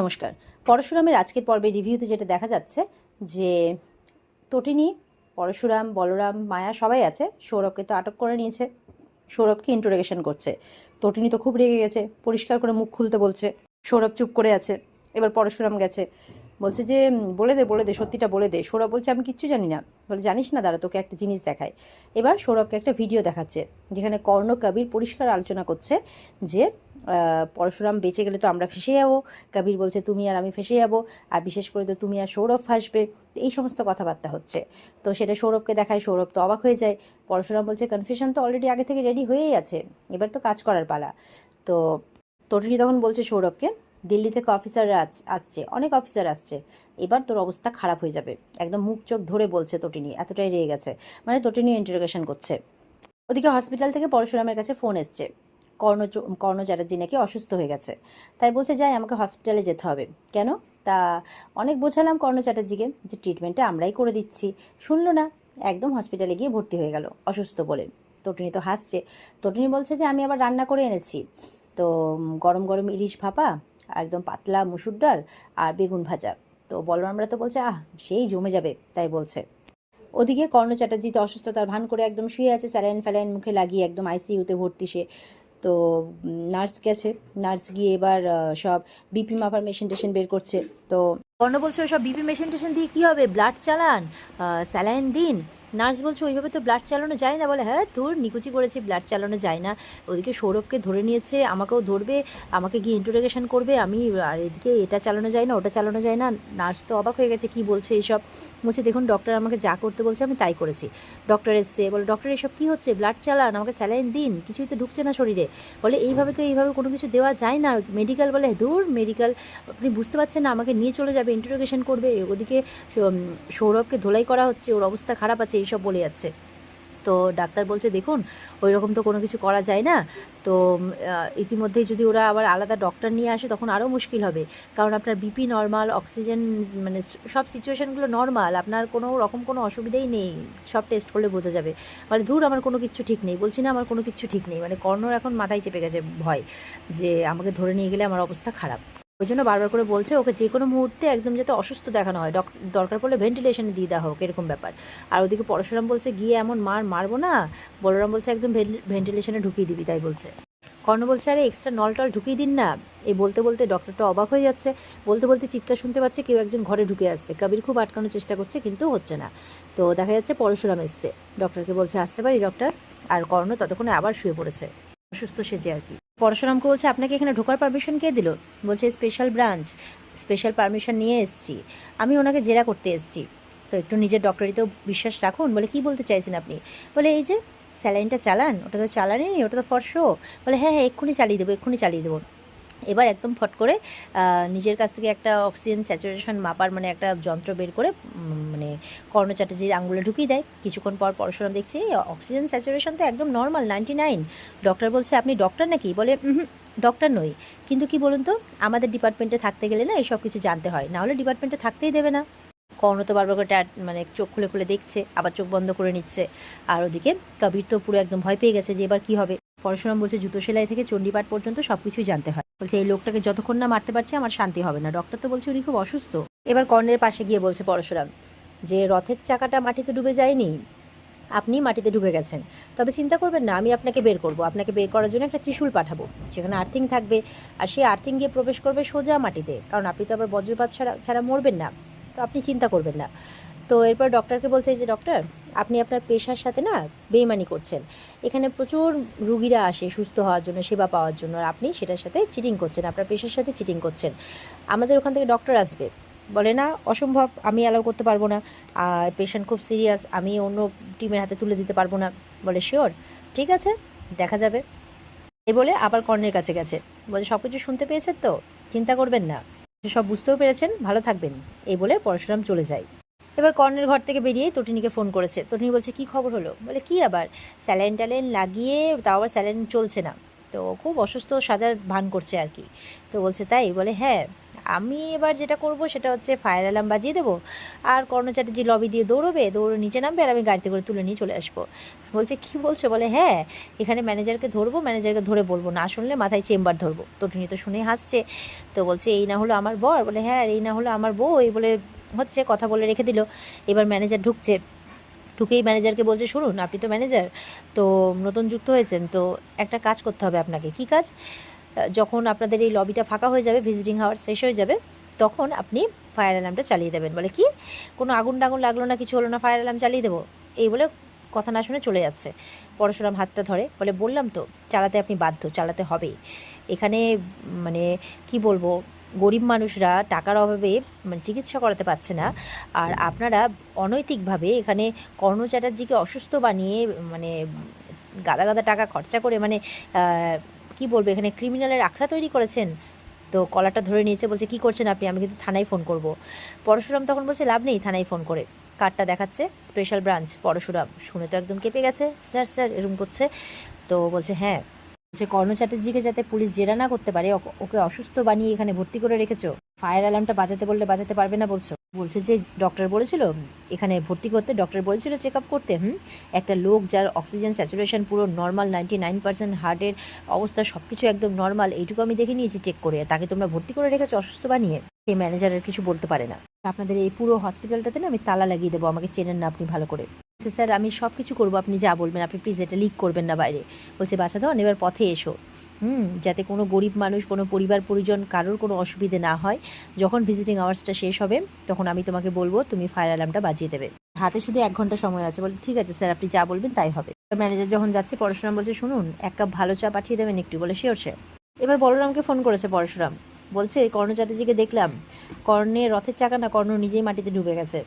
নমস্কার। পরশুরামের আজকের পর্বে রিভিউতে যেটা দেখা যাচ্ছে যে তটিনী, পরশুরাম, বলরাম, মায়া সবাই আছে। সৌরভকে তো আটক করে নিয়েছে, সৌরভকে ইন্টারোগেশন করছে। তটিনী তো খুব রেগে গেছে, পরিষ্কার করে মুখ খুলতে বলছে। সৌরভ চুপ করে আছে। এবার পরশুরাম গেছে, বলছে যে বলে দে সত্যিটা বলে দে। সৌরভ বলছে আমি কিচ্ছু জানি না। বলে জানিস না, দাঁড়া তোকে একটা জিনিস দেখায়। এবার সৌরভকে একটা ভিডিও দেখাচ্ছে যেখানে কর্ণ কবির পরিষ্কার আলোচনা করছে যে পরশুরাম বেঁচে গেলে তো আমরা ফেসে যাবো। কবির বলছে তুমি আর আমি ফেসে যাবো, আর বিশেষ করে তো তুমি আর সৌরভ ফাঁসবে। এই সমস্ত কথাবার্তা হচ্ছে। তো সেটা সৌরভকে দেখায়, সৌরভ তো অবাক হয়ে যায়। পরশুরাম বলছে কনফিউশন তো অলরেডি আগে থেকে রেডি হয়েই আছে, এবার তো কাজ করার পালা। তো তটিনী তখন বলছে সৌরভকে, দিল্লি থেকে অফিসাররা আসছে, অনেক অফিসার আসছে, এবার তোর অবস্থা খারাপ হয়ে যাবে। একদম মুখ চোখ ধরে বলছে তটিনী, এতটাই রেগে গেছে। মানে তটিনী ইন্টারোগেশন করছে। ওদিকে হসপিটাল থেকে পরশুরামের কাছে ফোন এসছে, কর্ণ চ্যাটার্জি নাকি অসুস্থ হয়ে গেছে। তাই বলছে যাই আমাকে হসপিটালে যেতে হবে। কেন? তা অনেক বোঝালাম কর্ণ চ্যাটার্জিকে যে ট্রিটমেন্টটা আমরাই করে দিচ্ছি, শুনলো না। একদম হসপিটালে গিয়ে ভর্তি হয়ে গেল অসুস্থ বলে। তটিনী তো হাসছে। তটিনী বলছে যে আমি আবার রান্না করে এনেছি, তো গরম গরম ইলিশ ভাপা, একদম পাতলা মুসুর ডাল আর বেগুন ভাজা। তো বলরামরা তো বলছে সেই জমে যাবে, তাই বলছে। ওদিকে কর্ণ চ্যাটার্জি তো অসুস্থতার ভান করে একদম শুয়ে আছে, স্যালাইন ফ্যালাইন মুখে লাগিয়ে একদম আইসিইউতে ভর্তি সে। তো নার্স গেছে, নার্স গিয়ে এবার সব বিপি মাপার মেশিন টেশিন বের করছে। তো কর্ণ বলছে ওই সব বিপি মেশিন টেশিন দিয়ে কী হবে, ব্লাড চালান, স্যালাইন দিন। নার্স বলছে ওইভাবে তো ব্লাড চালানো যায় না। বলে হ্যাঁ তোর নিকুচি করেছি, ব্লাড চালানো যায় না। ওদিকে সৌরভকে ধরে নিয়েছে, আমাকেও ধরবে, আমাকে গিয়ে ইন্টারোগেশন করবে, আমি আর এদিকে এটা চালানো যায় না, ওটা চালানো যায় না। নার্স তো অবাক হয়ে গেছে, কী বলছে এইসব। বলছে দেখুন ডক্টর আমাকে যা করতে বলছে আমি তাই করেছি। ডক্টর এসছে, বলে ডক্টর এসব কী হচ্ছে, ব্লাড চালান, আমাকে স্যালাইন দিন, কিছুই তো ঢুকছে না শরীরে। বলে এইভাবে কোনো কিছু দেওয়া যায় না। মেডিকেল, বলে দূর মেডিকেল, আপনি বুঝতে পারছেন না, আমাকে নিয়ে চলে যাবে, ইন্টারোগেশন করবে। ওদিকে সৌরভকে ধোলাই করা হচ্ছে, ওর অবস্থা খারাপ আছে, এইসব বলে যাচ্ছে। তো ডাক্তার বলছে দেখুন ওই রকম তো কোনো কিছু করা যায় না। তো ইতিমধ্যেই যদি ওরা আবার আলাদা ডক্টর নিয়ে আসে তখন আরও মুশকিল হবে, কারণ আপনার বিপি নর্মাল, অক্সিজেন মানে সব সিচুয়েশানগুলো নর্মাল, আপনার কোনো রকম কোনো অসুবিধাই নেই, সব টেস্ট করলে বোঝা যাবে। বলে ধুর আমার কোনো কিচ্ছু ঠিক নেই, বলছি না আমার কোনো কিচ্ছু ঠিক নেই। মানে কর্ণর এখন মাথায় চেপে গেছে ভয় যে আমাকে ধরে নিয়ে গেলে আমার অবস্থা খারাপ। ওই জন্য বারবার করে বলছে ওকে যে কোনো মুহূর্তে একদম যাতে অসুস্থ দেখানো হয়, দরকার পড়লে ভেন্টিলেশনে দিয়ে দেওয়া হোক, এরকম ব্যাপার। আর ওদিকে পরশুরাম বলছে গিয়ে এমন মারবো না। বলরাম বলছে একদম ভেন্টিলেশনে ঢুকিয়ে দিবি, তাই বলছে। কর্ণ বলছে আরে এক্সট্রা নল টল ঢুকিয়ে দিন না। এই বলতে বলতে ডক্টরটা অবাক হয়ে যাচ্ছে, বলতে বলতে চিৎকার শুনতে পাচ্ছে, কেউ একজন ঘরে ঢুকে আসছে। কবির খুব আটকানোর চেষ্টা করছে কিন্তু হচ্ছে না। তো দেখা যাচ্ছে পরশুরাম এসছে, ডক্টরকে বলছে আসতে পারি ডক্টর। আর কর্ণ ততক্ষণে আবার শুয়ে পড়েছে, অসুস্থ সেজে আর কি। পরশুরামকে বলছে আপনাকে এখানে ঢোকার পারমিশন কে দিল? বলছে স্পেশাল ব্রাঞ্চ, স্পেশাল পারমিশন নিয়ে এসেছি, আমি ওনাকে জেরা করতে এসেছি। তো একটু নিজের ডক্টরিতেও বিশ্বাস রাখুন। বলে কি বলতে চাইছেন আপনি? বলে এই যে স্যালাইনটা চালান, ওটা তো চালানি, ওটা তো ফর শো। বলে হ্যাঁ হ্যাঁ এক্ষুনি চালিয়ে দেবো। এবার একদম ফট করে নিজের কাছ থেকে একটা অক্সিজেন স্যাচুরেশন মাপার মানে একটা যন্ত্র বের করে মানে কর্ণ চ্যাটার্জির আঙুলে ঢুকিয়ে দেয়। কিছুক্ষণ পর পরশুরাম দেখছি অক্সিজেন স্যাচুরেশন তো একদম নর্মাল 99। ডক্টর বলছে আপনি ডক্টর নাকি? বলে ডক্টর নই, কিন্তু কি বলুন তো, আমাদের ডিপার্টমেন্টে থাকতে গেলে না এইসব কিছু জানতে হয়, না হলে ডিপার্টমেন্টে থাকতেই দেবে না। কর্ণ তো বারবার করে মানে চোখ খুলে খুলে দেখছে, আবার চোখ বন্ধ করে নিচ্ছে। আর ওদিকে কবির তো পুরো একদম ভয় পেয়ে গেছে যে এবার কী হবে। পরশুরাম বলছে জুতো সেলাই থেকে চণ্ডীপাঠ পর্যন্ত সব কিছুই জানতে হয়। বলছে এই লোকটাকে যতক্ষণ না মারতে পারছে আমার শান্তি হবে না। ডক্টর তো বলছে উনি খুব অসুস্থ। এবার কর্ণের পাশে গিয়ে বলছে পরশুরাম যে রথের চাকাটা মাটিতে ডুবে যায়নি, আপনি মাটিতে ঢুকে গেছেন। তবে চিন্তা করবেন না, আমি আপনাকে বের করব। আপনাকে বের করার জন্য একটা ত্রিশূল পাঠাবো, সেখানে আর্থিং থাকবে, আর সেই আর্থিং গিয়ে প্রবেশ করবে সোজা মাটিতে, কারণ আপনি তো আবার বজ্রপাত ছাড়া মরবেন না, তো আপনি চিন্তা করবেন না। তো এরপর ডক্টরকে বলছে যে ডক্টর আপনি আপনার পেশার সাথে না বেইমানি করছেন। এখানে প্রচুর রুগীরা আসে সুস্থ হওয়ার জন্য, সেবা পাওয়ার জন্য, আর আপনি সেটার সাথে চিটিং করছেন, আপনার পেশার সাথে চিটিং করছেন। আমাদের ওখান থেকে ডক্টর আসবে। বলে না অসম্ভব, আমি অ্যালাউ করতে পারবো না, আর পেশেন্ট খুব সিরিয়াস, আমি অন্য টিমের হাতে তুলে দিতে পারবো না। বলে শিওর, ঠিক আছে দেখা যাবে। এই বলে আবার কর্ণের কাছে গেছে, বলে সব কিছু শুনতে পেয়েছেন তো, চিন্তা করবেন না, সব বুঝতেও পেরেছেন, ভালো থাকবেন। এই বলে পরশুরাম চলে যায়। এবার কর্ণের ঘর থেকে বেরিয়ে তটিনীকে ফোন করেছে। তটিনী বলছে কি খবর হলো? বলে কি আবার, স্যালাইন ট্যালাইন লাগিয়ে তাও আবার স্যালাইন চলছে না, তো খুব অসুস্থ সাজার ভান করছে আর কি। তো বলছে তাই? বলে হ্যাঁ আমি এবার যেটা করব সেটা হচ্ছে ফায়ার অ্যালার্ম বাজিয়ে দেবো, আর কর্ণ চ্যাটার্জি লবি দিয়ে দৌড়বে, দৌড়ে নিচে নামবে, আর আমি গাড়িতে করে তুলে নিয়ে চলে আসবো। বলছে কী বলছো? বলে হ্যাঁ, এখানে ম্যানেজারকে ধরবো, ম্যানেজারকে ধরে বলবো, না শুনলে মাথায় চেম্বার ধরবো। তটিনী তো শুনে হাসছে, তো বলছে এই না হলো আমার বর? বলে হ্যাঁ, এই না হলো আমার বউ, এই বলে হচ্ছে কথা বলে রেখে দিল। এবার ম্যানেজার ঢুকছে, ঢুকেই ম্যানেজারকে বলছে শুনুন, আপনি তো ম্যানেজার, তো নতুন যুক্ত হয়েছেন, তো একটা কাজ করতে হবে আপনাকে। কী কাজ? যখন আপনাদের এই লবিটা ফাঁকা হয়ে যাবে, ভিজিটিং আওয়ার শেষ হয়ে যাবে, তখন আপনি ফায়ার অ্যালার্মটা চালিয়ে দেবেন। বলে কি, কোনো আগুন টাগুন লাগলো না, কিছু হলো না, ফায়ার অ্যালার্ম চালিয়ে দেবো? এই বলে কথা না শুনে চলে যাচ্ছে। পরশুরাম হাতটা ধরে বলে বললাম তো, চালাতে আপনি বাধ্য, চালাতে হবেই। এখানে মানে কি বলবো, গরিব মানুষরা টাকার অভাবে মানে চিকিৎসা করাতে পারছে না, আর আপনারা অনৈতিকভাবে এখানে কর্ণ চ্যাটার্জিকে অসুস্থ বানিয়ে মানে গাদা গাদা টাকা খরচা করে মানে কি বলবো, এখানে ক্রিমিনালের আখড়া তৈরি করেছেন। তো কলারটা ধরে নিয়েছে, বলছে কি করছেন আপনি? আমি কিন্তু থানায় ফোন করব। পরশুরাম তখন বলছে লাভ নেই থানায় ফোন করে। কার্ডটা দেখাচ্ছে, স্পেশাল ব্রাঞ্চ পরশুরাম। শুনে তো একদম কেঁপে গেছে, স্যার স্যার এরকম করছে। তো বলছে হ্যাঁ, বলছে কর্ণ চ্যাটার্জিকে যাতে পুলিশ জেরা না করতে পারে, ওকে অসুস্থ বানিয়ে এখানে ভর্তি করে রেখেছো। ফায়ার অ্যালার্মটা বাজাতে বললে বাজাতে পারবে না বলছো? বলছে যে ডক্টর বলেছিল এখানে ভর্তি করতে, ডক্টর বলেছিল চেক আপ করতে। একটা লোক যার অক্সিজেন স্যাচুরেশন পুরো নর্মাল, 99%, হার্টের অবস্থা সব কিছু একদম নর্মাল, এইটুকু আমি দেখে নিয়েছি চেক করে, তাকে তোমরা ভর্তি করে রেখেছো অসুস্থ বানিয়ে। এই ম্যানেজারের কিছু বলতে পারে না। আপনাদের এই পুরো হসপিটালটাতে না আমি তালা লাগিয়ে দেবো, আমাকে চেনেন না আপনি ভালো করে। বলছে স্যার আমি সব কিছু করবো, আপনি যা বলবেন, আপনি প্লিজ এটা লিক করবেন না বাইরে। বলছে বাছা ধন এবার পথে এসো, যাতে কোনো গরিব মানুষ, কোনো পরিবার পরিজন কারোর কোনো অসুবিধে না হয়। যখন ভিজিটিং আওয়ার্সটা শেষ হবে তখন আমি তোমাকে বলবো তুমি ফায়ার অ্যালার্মটা বাজিয়ে দেবে। হাতে শুধু 1 ঘন্টা সময় আছে। বলে ঠিক আছে স্যার, আপনি যা বলবেন তাই হবে। ম্যানেজার যখন যাচ্ছে, পরশুরাম বলছে শুনুন 1 কাপ ভালো চা পাঠিয়ে দেবেন একটু। বলে শিওর স্যার। এবার বলরামকে ফোন করেছে পরশুরাম, বলছে কর্ণ চ্যাটার্জিকে দেখলাম, কর্ণের রথের চাকা না, কর্ণ নিজেই মাটিতে ডুবে গেছে।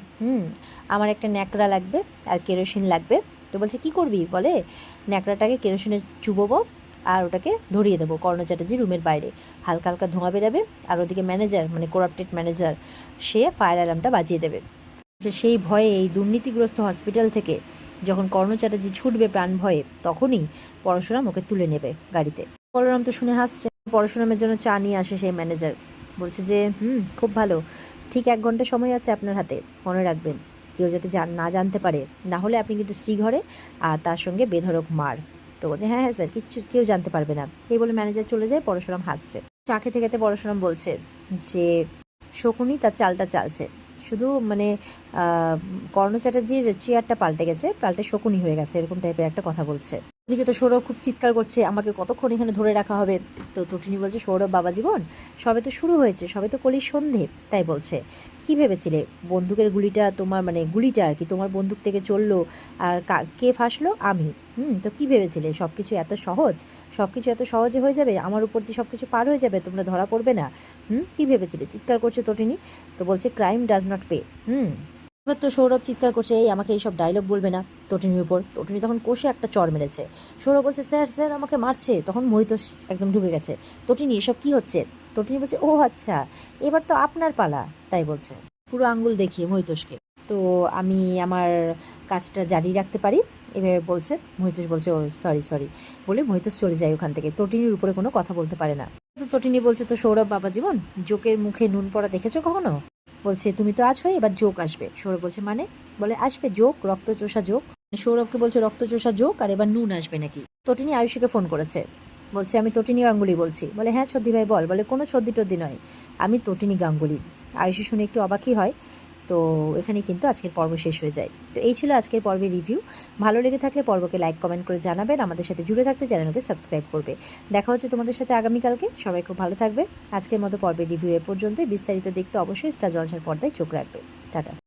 আমার একটা ন্যাকড়া লাগবে আর কেরোসিন লাগবে। তো বলছে কি করবি? বলে ন্যাকড়াটাকে কেরোসিনে চুবোবো আর ওটাকে ধরিয়ে দেবো কর্ণ চ্যাটার্জি রুমের বাইরে, হালকা হালকা ধোঁয়া বেরাবে, আর ওদিকে ম্যানেজার মানে করাপ্টেড ম্যানেজার, সে ফায়ার অ্যালার্মটা বাজিয়ে দেবে। যে সেই ভয়ে এই দুর্নীতিগ্রস্ত হসপিটাল থেকে যখন কর্ণ চ্যাটার্জি ছুটবে প্রাণ ভয়ে, তখনই পরশুরাম ওকে তুলে নেবে গাড়িতে। বলরাম তো শুনে হাসছে। পরশুরামের জন্য চা নিয়ে আসে সেই ম্যানেজার, বলছে যে খুব ভালো, ঠিক 1 ঘন্টা সময় আছে আপনার হাতে, মনে রাখবেন কেউ যাতে না জানতে পারে, না হলে আপনি কিন্তু শ্রীঘরে আর তার সঙ্গে বেধড়ক মার। তো বলছে হ্যাঁ হ্যাঁ স্যার, কিচ্ছু কেউ জানতে পারবে না। এই বলে ম্যানেজার চলে যায়। পরশুরাম হাসছে। চা খেতে খেতে পরশুরাম বলছে যে শকুনি তার চালটা চালছে, শুধু মানে কর্ণ চ্যাটার্জির চেয়ারটা পাল্টে গেছে, পাল্টে শকুনি হয়ে গেছে, এরকম টাইপের একটা কথা বলছে। এদিকে তো সৌরভ খুব চিৎকার করছে, আমাকে কতক্ষণ এখানে ধরে রাখা হবে। তো তটিনী বলছে সৌরভ বাবা জীবন, সবে তো শুরু হয়েছে, সবে তো কলির সন্ধে। তাই বলছে কি ভেবেছিলে বন্দুকের গুলিটা তোমার মানে গুলিটা আর কি তোমার বন্দুক থেকে চললো আর কে ফাঁসলো? আমি। তো কি ভেবেছিলে সব কিছু এত সহজ, সব কিছু এত সহজে হয়ে যাবে, আমার উপর দিয়ে সব কিছু পার হয়ে যাবে, তোমরা ধরা পড়বে না? কি ভেবেছিলে? চিৎকার করছে তটিনী। তো বলছে ক্রাইম ডাজ নট পে। এবার তো সৌরভ চিৎকার করছে এই আমাকে এইসব ডায়লগ বলবে না তটিনীর উপর। তটিনী তখন কষে একটা চড় মেরেছে। সৌরভ বলছে স্যার স্যার আমাকে মারছে। তখন মহিতোষ একদম ঢুকে গেছে। তটিনী এসব কি হচ্ছে? তটিনী বলছে ও আচ্ছা, এবার তো আপনার পালা। তাই বলছে পুরো আঙ্গুল দেখিয়ে মহিতোষকে। তো আমি আমার কাজটা জারি রাখতে পারি, এভাবে বলছে। মহিতোষ বলছে ও সরি সরি বলে মহিতোষ চলে যায় ওখান থেকে। তটিনীর উপরে কোনো কথা বলতে পারে না। তো তটিনী বলছে তো সৌরভ বাবা জীবন, জোকের মুখে নুন পড়া দেখেছো কখনো? বলছে তুমি তো আছোই, এবার জোক আসবে। সৌরভ বলছে মানে? বলে আসবে জোক, রক্তচোষা জোক। সৌরভকে বলছে রক্তচোষা জোক, আর এবার নুন আসবে নাকি। তটিনী আয়ুষীকে ফোন করেছে, বলছে আমি তটিনী গাঙ্গুলি বলছি। বলে হ্যাঁ ছদ্দি ভাই বল। বলে কোনো ছদ্দি টদ্দি নয়, আমি তটিনী গাঙ্গুলি। আয়ুষী শুনে একটু অবাকই হয়। তো এখানেই কিন্তু আজকের পর্ব শেষ হয়ে যায়। তো এই ছিল আজকের পর্বের রিভিউ। ভালো লেগে থাকলে পর্বকে লাইক কমেন্ট করে জানাবেন, আমাদের সাথে জুড়ে থাকতে চ্যানেলকে সাবস্ক্রাইব করবে। দেখা হচ্ছে তোমাদের সাথে আগামীকালকে। সবাই খুব ভালো থাকবে। আজকের মতো পর্বের রিভিউ এ পর্যন্তই। বিস্তারিত দেখতে অবশ্যই স্টার জলসার পর্দায় চোখ রাখবে। টাটা।